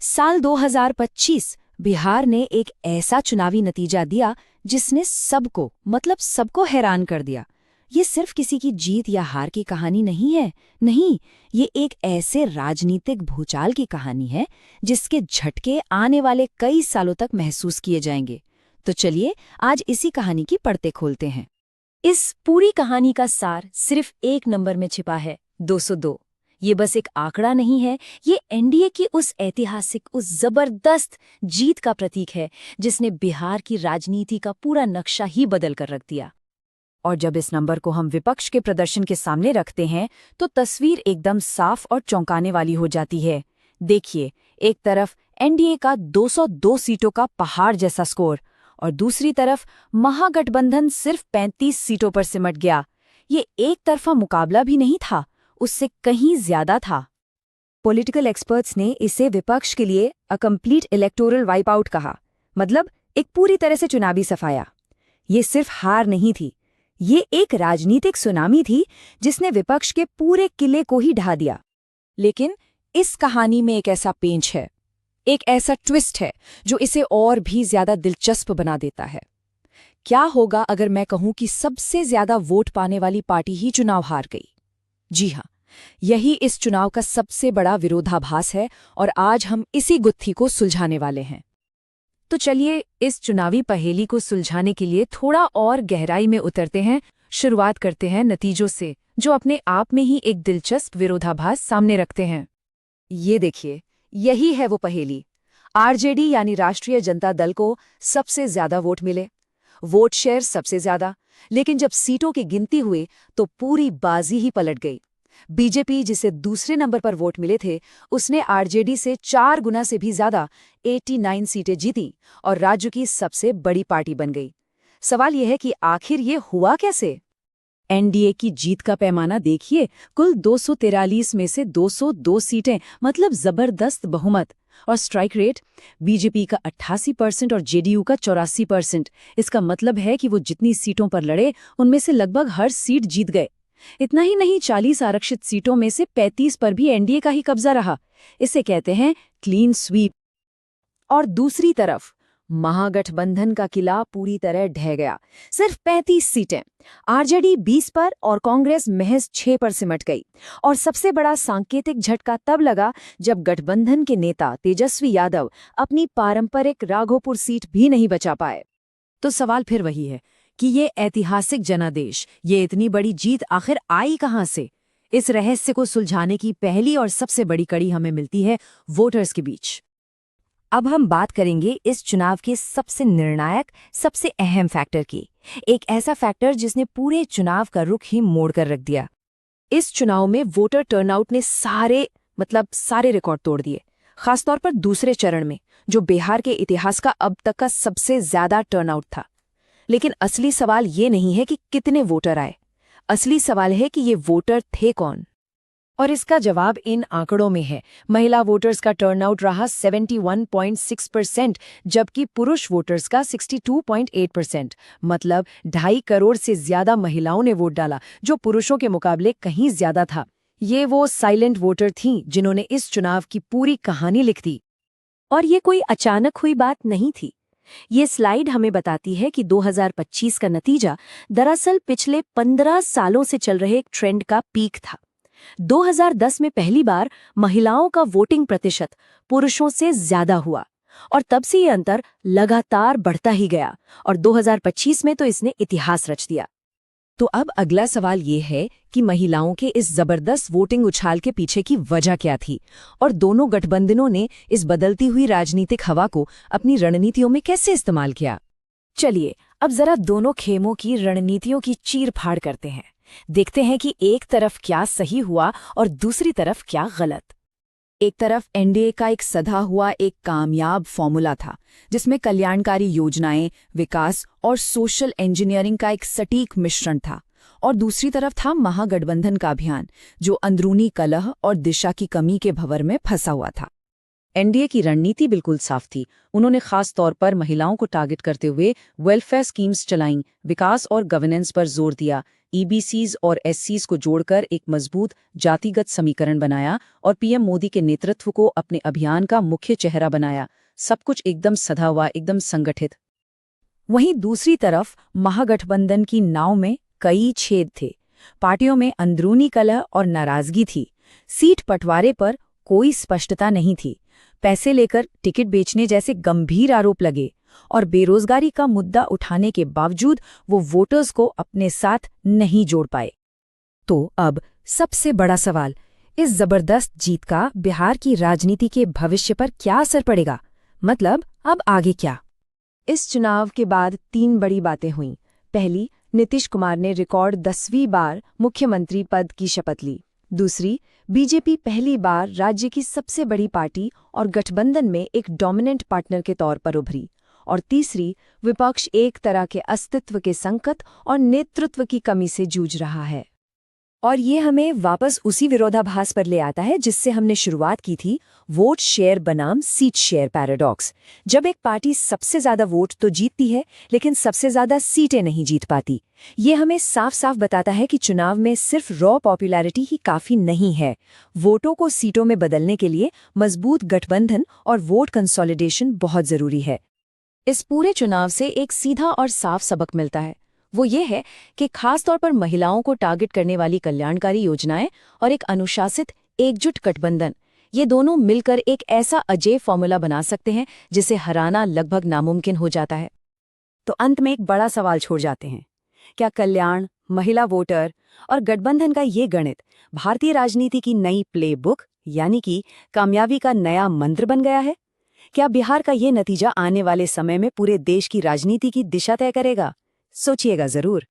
साल 2025 बिहार ने एक ऐसा चुनावी नतीजा दिया जिसने सबको हैरान कर दिया। ये सिर्फ किसी की जीत या हार की कहानी नहीं है, नहीं, ये एक ऐसे राजनीतिक भूचाल की कहानी है जिसके झटके आने वाले कई सालों तक महसूस किए जाएंगे। तो चलिए आज इसी कहानी की पड़ते खोलते हैं। इस पूरी कहानी का सार सिर्फ एक नंबर में छिपा है, 202। ये बस एक आंकड़ा नहीं है, ये एनडीए की उस ऐतिहासिक, उस जबरदस्त जीत का प्रतीक है जिसने बिहार की राजनीति का पूरा नक्शा ही बदल कर रख दिया। और जब इस नंबर को हम विपक्ष के प्रदर्शन के सामने रखते हैं तो तस्वीर एकदम साफ और चौंकाने वाली हो जाती है। देखिए, एक तरफ एनडीए का 202 सीटों का पहाड़ जैसा स्कोर और दूसरी तरफ महागठबंधन सिर्फ 35 सीटों पर सिमट गया। ये एक तरफा मुकाबला भी नहीं था, उससे कहीं ज्यादा था। पॉलिटिकल एक्सपर्ट्स ने इसे विपक्ष के लिए a complete electoral wipe out कहा, मतलब एक पूरी तरह से चुनावी सफाया। ये सिर्फ हार नहीं थी, ये एक राजनीतिक सुनामी थी जिसने विपक्ष के पूरे किले को ही ढा दिया। लेकिन इस कहानी में एक ऐसा पेंच है, एक ऐसा ट्विस्ट है जो इसे और भी ज्यादा दिलचस्प बना देता है। क्या होगा अगर मैं कहूं कि सबसे ज्यादा वोट पाने वाली पार्टी ही चुनाव हार गई? जी हां, यही इस चुनाव का सबसे बड़ा विरोधाभास है और आज हम इसी गुत्थी को सुलझाने वाले हैं। तो चलिए इस चुनावी पहेली को सुलझाने के लिए थोड़ा और गहराई में उतरते हैं। शुरुआत करते हैं नतीजों से, जो अपने आप में ही एक दिलचस्प विरोधाभास सामने रखते हैं। ये देखिए, यही है वो पहेली। आरजेडी यानी राष्ट्रीय जनता दल को सबसे ज्यादा वोट मिले, वोट शेयर सबसे ज्यादा, लेकिन जब सीटों की गिनती हुई तो पूरी बाजी ही पलट गई। बीजेपी, जिसे दूसरे नंबर पर वोट मिले थे, उसने आरजेडी से 4 गुना से भी ज्यादा 89 सीटें जीती और राज्य की सबसे बड़ी पार्टी बन गई। सवाल यह है कि आखिर ये हुआ कैसे? एनडीए की जीत का पैमाना देखिए, कुल 243 में से 202 सीटें, मतलब जबरदस्त बहुमत। और स्ट्राइक रेट, बीजेपी का 88% और जेडीयू का 84%। इसका मतलब है कि वो जितनी सीटों पर लड़े उनमें से लगभग हर सीट जीत गए। इतना ही नहीं, 40 आरक्षित सीटों में से 35 पर भी एनडीए का ही कब्जा रहा। इसे कहते हैं क्लीन स्वीप। और दूसरी तरफ महागठबंधन का किला पूरी तरह ढह गया। सिर्फ 35 सीटें, आरजेडी 20 पर और कांग्रेस महज 6 पर सिमट गई। और सबसे बड़ा सांकेतिक झटका तब लगा जब गठबंधन के नेता तेजस्वी यादव अपनी पारंपरिक राघोपुर सीट भी नहीं बचा पाए। तो सवाल फिर वही है कि ये ऐतिहासिक जनादेश, ये इतनी बड़ी जीत आखिर आई कहां से? इस रहस्य को सुलझाने की पहली और सबसे बड़ी कड़ी हमें मिलती है वोटर्स के बीच। अब हम बात करेंगे इस चुनाव के सबसे निर्णायक, सबसे अहम फैक्टर की, एक ऐसा फैक्टर जिसने पूरे चुनाव का रुख ही मोड़ कर रख दिया। इस चुनाव में वोटर टर्नआउट ने सारे रिकॉर्ड तोड़ दिए, खासतौर पर दूसरे चरण में, जो बिहार के इतिहास का अब तक का सबसे ज्यादा टर्नआउट था। लेकिन असली सवाल ये नहीं है कि कितने वोटर आए, असली सवाल है कि ये वोटर थे कौन। और इसका जवाब इन आंकड़ों में है। महिला वोटर्स का टर्नआउट रहा 71.6%, जबकि पुरुष वोटर्स का 62.8%। मतलब 2.5 करोड़ से ज्यादा महिलाओं ने वोट डाला, जो पुरुषों के मुकाबले कहीं ज्यादा था। ये वो साइलेंट वोटर थीं जिन्होंने इस चुनाव की पूरी कहानी लिख दी। और ये कोई अचानक हुई बात नहीं थी। ये स्लाइड हमें बताती है कि 2025 का नतीजा दरअसल पिछले 15 सालों से चल रहे एक ट्रेंड का पीक था। 2010 में पहली बार महिलाओं का वोटिंग प्रतिशत पुरुषों से ज्यादा हुआ और तब से ये अंतर लगातार बढ़ता ही गया और 2025 में तो इसने इतिहास रच दिया। तो अब अगला सवाल ये है कि महिलाओं के इस जबरदस्त वोटिंग उछाल के पीछे की वजह क्या थी और दोनों गठबंधनों ने इस बदलती हुई राजनीतिक हवा को अपनी रणनीतियों में कैसे इस्तेमाल किया। चलिए अब जरा दोनों खेमों की रणनीतियों की चीर-फाड़ करते हैं। देखते हैं कि एक तरफ क्या सही हुआ और दूसरी तरफ क्या गलत। एक तरफ एनडीए का एक सधा हुआ एक कामयाब फॉर्मूला था, जिसमें कल्याणकारी योजनाएं, विकास और सोशल इंजीनियरिंग का एक सटीक मिश्रण था। और दूसरी तरफ था महागठबंधन का अभियान, जो अंदरूनी कलह और दिशा की कमी के भंवर में फंसा हुआ था। एनडीए की रणनीति बिल्कुल साफ थी। उन्होंने खास तौर पर महिलाओं को टारगेट करते हुए वेलफेयर स्कीम्स चलाईं, विकास और गवर्नेंस पर जोर दिया, ईबीसीज और एससीज को जोड़कर एक मजबूत जातिगत समीकरण बनाया और पीएम मोदी के नेतृत्व को अपने अभियान का मुख्य चेहरा बनाया। सब कुछ एकदम सधा हुआ, एकदम संगठित। वहीं दूसरी तरफ महागठबंधन की नाव में कई छेद थे। पार्टियों में अंदरूनी कलह और नाराजगी थी। सीट बंटवारे पर कोई स्पष्टता नहीं थी। पैसे लेकर टिकट बेचने जैसे गंभीर आरोप लगे और बेरोजगारी का मुद्दा उठाने के बावजूद वो वोटर्स को अपने साथ नहीं जोड़ पाए। तो अब सबसे बड़ा सवाल, इस जबरदस्त जीत का बिहार की राजनीति के भविष्य पर क्या असर पड़ेगा? मतलब अब आगे क्या? इस चुनाव के बाद 3 बड़ी बातें हुईं। पहली, नीतीश कुमार ने रिकॉर्ड 10वीं बार मुख्यमंत्री पद की शपथ ली। दूसरी, बीजेपी पहली बार राज्य की सबसे बड़ी पार्टी और गठबंधन में एक डोमिनेंट पार्टनर के तौर पर उभरी। और तीसरी, विपक्ष एक तरह के अस्तित्व के संकट और नेतृत्व की कमी से जूझ रहा है। और ये हमें वापस उसी विरोधाभास पर ले आता है जिससे हमने शुरुआत की थी, वोट शेयर बनाम सीट शेयर पैराडॉक्स। जब एक पार्टी सबसे ज्यादा वोट तो जीतती है लेकिन सबसे ज्यादा सीटें नहीं जीत पाती, ये हमें साफ साफ बताता है कि चुनाव में सिर्फ रॉ पॉपुलैरिटी ही काफी नहीं है। वोटों को सीटों में बदलने के लिए मजबूत गठबंधन और वोट कंसोलिडेशन बहुत जरूरी है। इस पूरे चुनाव से एक सीधा और साफ सबक मिलता है। वो ये है कि खास तौर पर महिलाओं को टारगेट करने वाली कल्याणकारी योजनाएं और एक अनुशासित एकजुट गठबंधन, ये दोनों मिलकर एक ऐसा अजेय फॉर्मूला बना सकते हैं जिसे हराना लगभग नामुमकिन हो जाता है। तो अंत में एक बड़ा सवाल छोड़ जाते हैं, क्या कल्याण, महिला वोटर और गठबंधन का ये गणित भारतीय राजनीति की नई प्लेबुक यानी कि कामयाबी का नया मंत्र बन गया है? क्या बिहार का ये नतीजा आने वाले समय में पूरे देश की राजनीति की दिशा तय करेगा? सोचिएगा जरूर।